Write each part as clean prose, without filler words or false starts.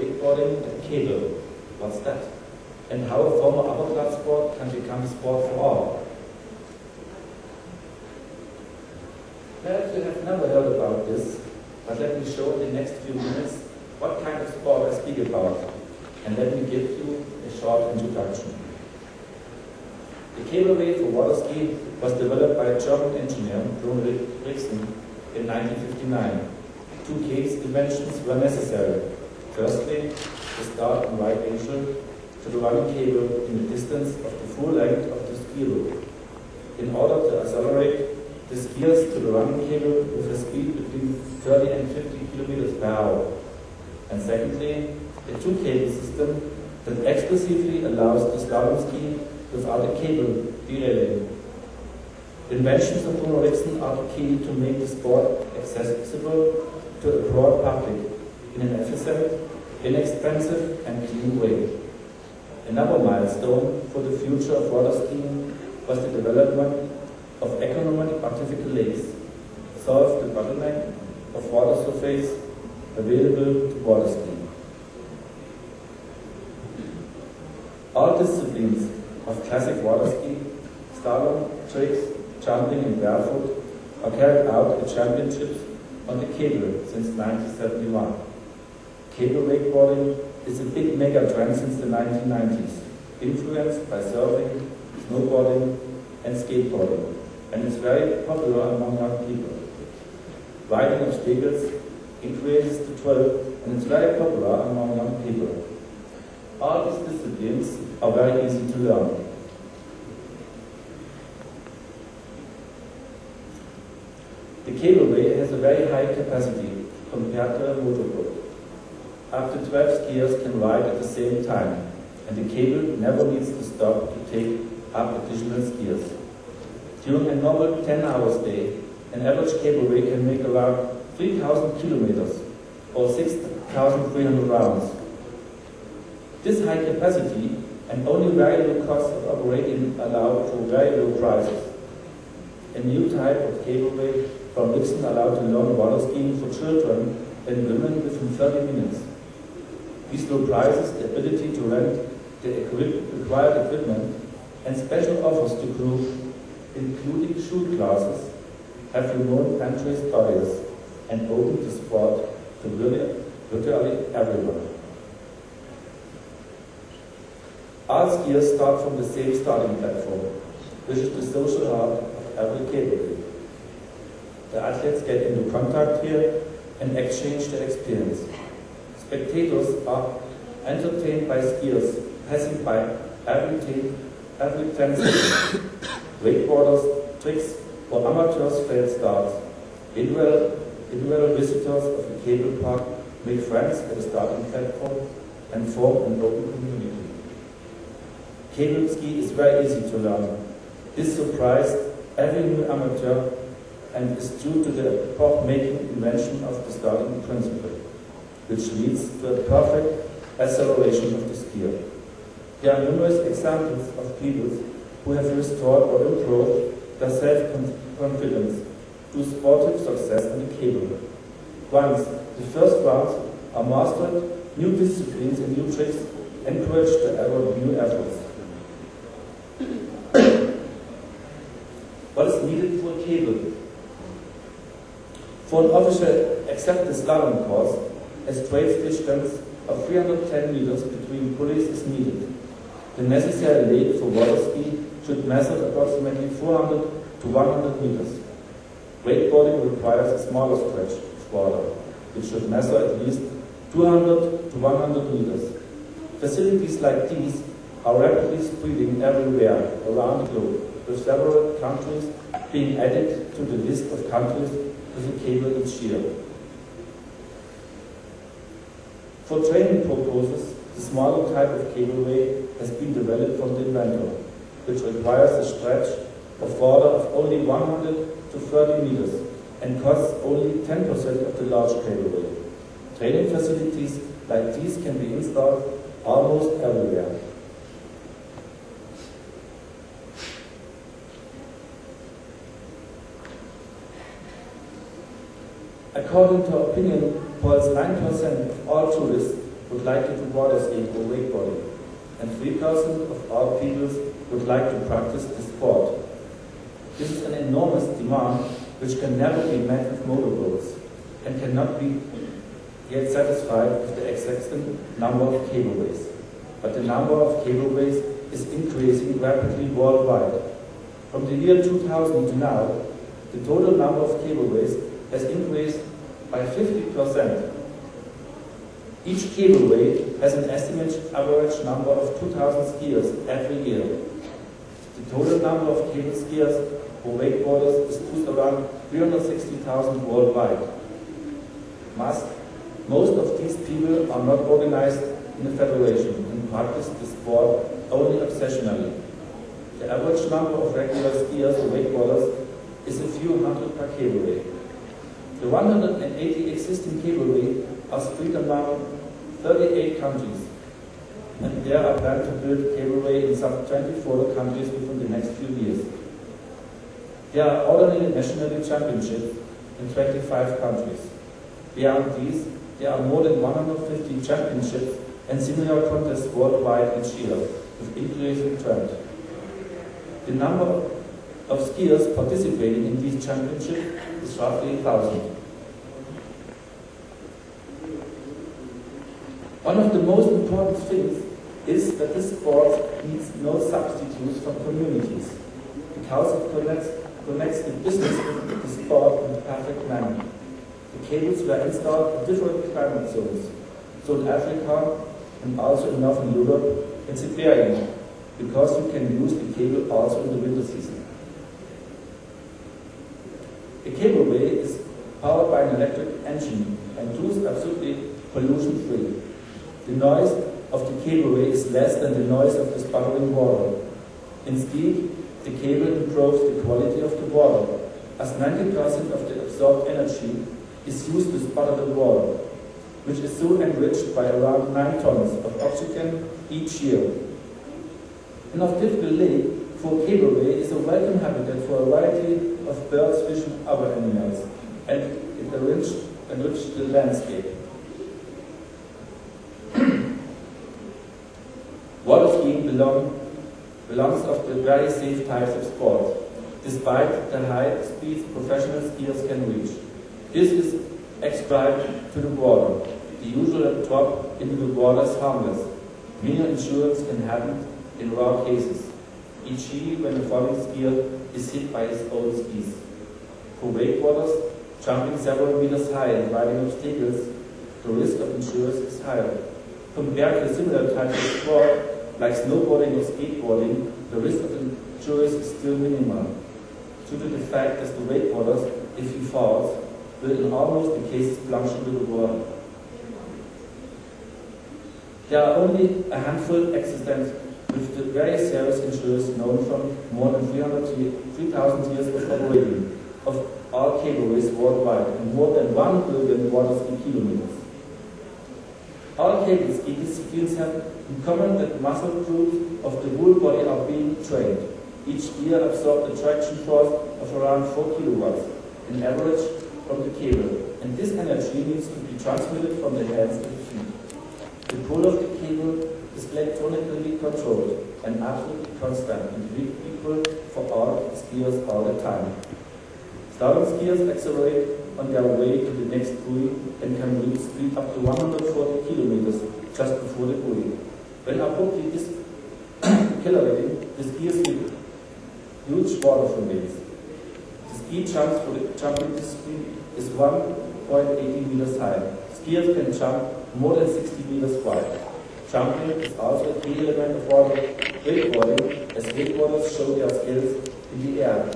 wakeboarding and cable. What's that? And how a former upper class sport can become a sport for all. Perhaps you have never heard about this, but let me show in the next few minutes what kind of sport I speak about, and let me give you a short introduction. The cableway for water ski was developed by a German engineer, Uwe Watwrskiing, in 1959. Two case inventions were necessary. Firstly, to start on right angle to the running cable in a distance of the full length of the ski loop, in order to accelerate the skiers to the running cable with a speed between 30 and 50 kilometers per hour. And secondly, a two-cable system that exclusively allows the slalom ski without a cable derailing. The inventions of Uwe Watwrskiing are key to make the sport accessible to a broad public in an efficient, inexpensive and clean way. Another milestone for the future of water skiing was the development of economic artificial lakes, solved the bottleneck of water surface available to water skiing. All disciplines of classic water skiing, slalom, tricks, jumping and barefoot, are carried out at championships on the cable since 1971. Cable wakeboarding is a big mega trend since the 1990s, influenced by surfing, snowboarding and skateboarding, and is very popular among young people. Riding obstacles increases to 12 and is very popular among young people. All these disciplines are very easy to learn. The cableway has a very high capacity compared to a motorboat. Up to 12 skiers can ride at the same time, and the cable never needs to stop to take up additional skiers. During a normal 10-hour day, an average cableway can make around 3,000 kilometers or 6,300 rounds. This high capacity and only very low cost of operating allow for very low prices. A new type of cableway from Watwrskiing allowed to learn water skiing for children and women within 30 minutes. These low prices, the ability to rent the required equipment, and special offers to crew, including shoe classes, have removed country's barriers and opened the sport to virtually everyone. All skiers start from the same starting platform, which is the social heart of every cableway. The athletes get into contact here and exchange their experience. Spectators are entertained by skiers passing by every 10 seconds. Wakeboarders, tricks, or amateurs fail starts. Individual visitors of the cable park make friends at the starting platform and form an open community. Cable ski is very easy to learn. This surprised every new amateur and is due to the epoch-making invention of the starting principle, which leads to a perfect acceleration of the skier. There are numerous examples of people who have restored or improved their self-confidence through sportive success on the cable. Once the first rounds are mastered, new disciplines and new tricks encourage the new efforts. What is needed for a cable? For an official accepted slalom course, a straight distance of 310 meters between pulleys is needed. The necessary lake for water ski should measure approximately 400 to 100 meters. Wakeboarding requires a smaller stretch of water, which should measure at least 200 to 100 meters. Facilities like these are rapidly spreading everywhere around the globe, with several countries being added to the list of countries with a cable each year. For training purposes, the smaller type of cableway has been developed from the inventor, which requires a stretch of water of only 100 to 30 meters and costs only 10% of the large cableway. Training facilities like these can be installed almost everywhere. According to opinion polls, 9% of all tourists would like to do water skiing or wakeboarding, and 3% of all people would like to practice the sport. This is an enormous demand which can never be met with motorboats and cannot be yet satisfied with the existing number of cableways. But the number of cableways is increasing rapidly worldwide. From the year 2000 to now, the total number of cableways has increased by 50%. Each cableway has an estimated average number of 2,000 skiers every year. The total number of cable skiers or wakeboarders is around 360,000 worldwide. Most of these people are not organized in a federation and practice the sport only occasionally. The average number of regular skiers or wakeboarders is a few hundred per cableway. The 180 existing cableway are spread among 38 countries, and there are planned to build cableway in some 24 countries within the next few years. There are ordinary national championships in 25 countries. Beyond these, there are more than 150 championships and similar contests worldwide each year, with increasing trend. The number of skiers participating in these championships is roughly 1,000. One of the most important things is that this sport needs no substitutes from communities, because it connects the business with the sport in a perfect manner. The cables were installed in different climate zones, so in Africa and also in Northern Europe and Siberia, because you can use the cable also in the winter season. The cableway is powered by an electric engine and thus absolutely pollution-free. The noise of the cableway is less than the noise of the sputtering water. Instead, the cable improves the quality of the water, as 90% of the absorbed energy is used to sputter the water, which is so enriched by around 9 tons of oxygen each year. An artificial lake for cableway is a welcome habitat for a variety of birds, fish and other animals, and it enriched the landscape. Water skiing belongs of the very safe types of sport, despite the high speeds professional skiers can reach. This is ascribed to the water. The usual drop into the water is harmless. Minor injuries can happen in rare cases, e.g. when a falling skier is hit by his own skis. For wakeboarders, jumping several meters high and riding obstacles, the risk of injuries is higher. Compared to a similar type of sport, like snowboarding or skateboarding, the risk of injuries is still minimal, due to the fact that the wakeboarders, if he falls, will in almost the cases plunge into the water. There are only a handful existent with the very serious injuries known from more than 3,000 years of operating of all cableways worldwide and more than 1 billion water ski kilometers. All cable ski disciplines have in common that muscle groups of the whole body are being trained. Each gear absorbs a traction force of around 4 kilowatts, in average, from the cable, and this energy needs to be transmitted from the hands to the feet. The pull of the cable is electronically controlled and absolutely constant and equal for all skiers all the time. Slalom skiers accelerate on their way to the next buoy and can reach speed up to 140 kilometers just before the buoy. When abruptly decelerating, the skiers hit huge waterfalls. The ski jumps for the jumping discipline is 1.80 meters high. Skiers can jump more than 60 meters wide. Jumping is also a key element of wakeboarding, as wakeboarders show their skills in the air,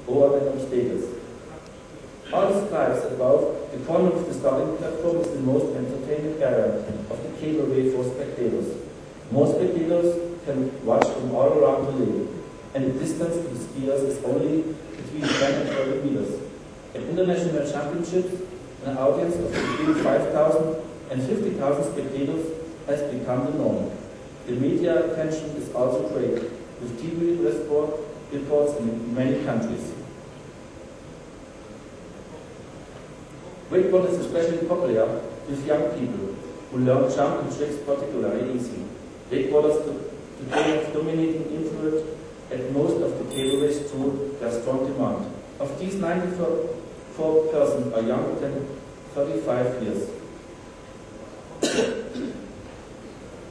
over than obstacles. All described above, the corner of the starting platform is the most entertaining area of the cableway for spectators. Most spectators can watch from all around the lake, and the distance to the skiers is only between 10 and 30 meters. At international championships, an audience of between 5,000 and 50,000 spectators has become the norm. The media attention is also great, with TV reports in many countries. Wakeboard is especially popular with young people. who learn jumping tricks particularly easy. Wakeboarders today have dominating influence at most of the cable race through their strong demand. Of these, 94% are younger than 35 years.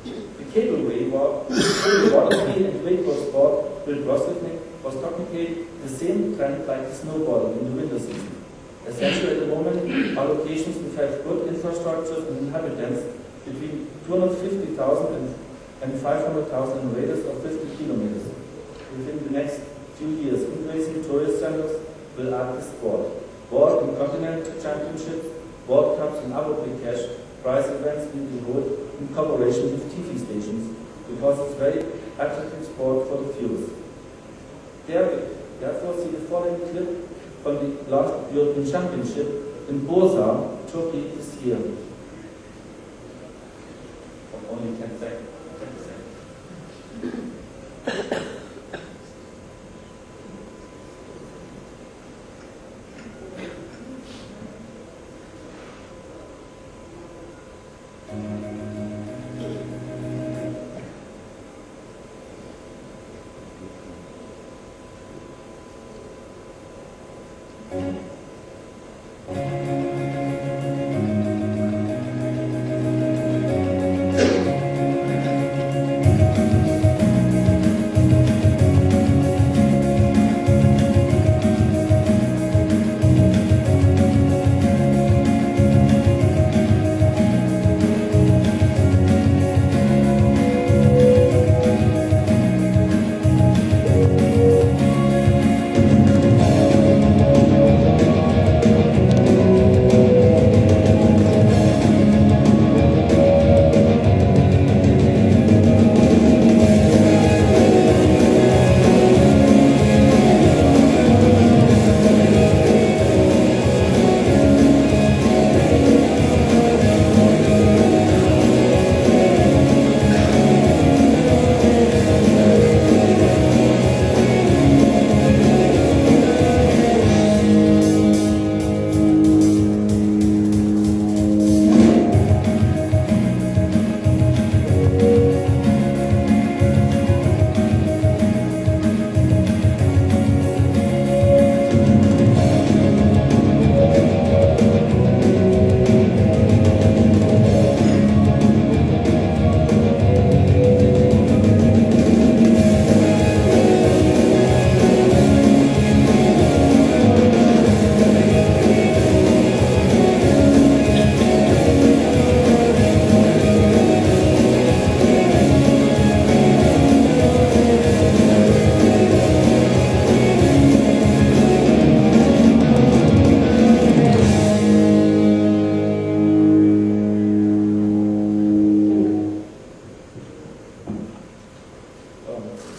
The cableway water skiing and wakeboard sport Uwe Watwrskiing was technically the same trend like the snowboarding in the winter season. Essentially at the moment are locations which have good infrastructures and inhabitants between 250,000 and 500,000 in a radius of 50 kilometers. Within the next few years, increasing tourist centers will add the sport. World and continental championships, World Cups and other big cash prize events will be held in cooperation with TV stations because it's a very attractive sport for the viewers. Therefore, see the following clip from the last European Championship in Bursa, Turkey this year. For only 10 seconds.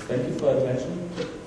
Thank you for your attention.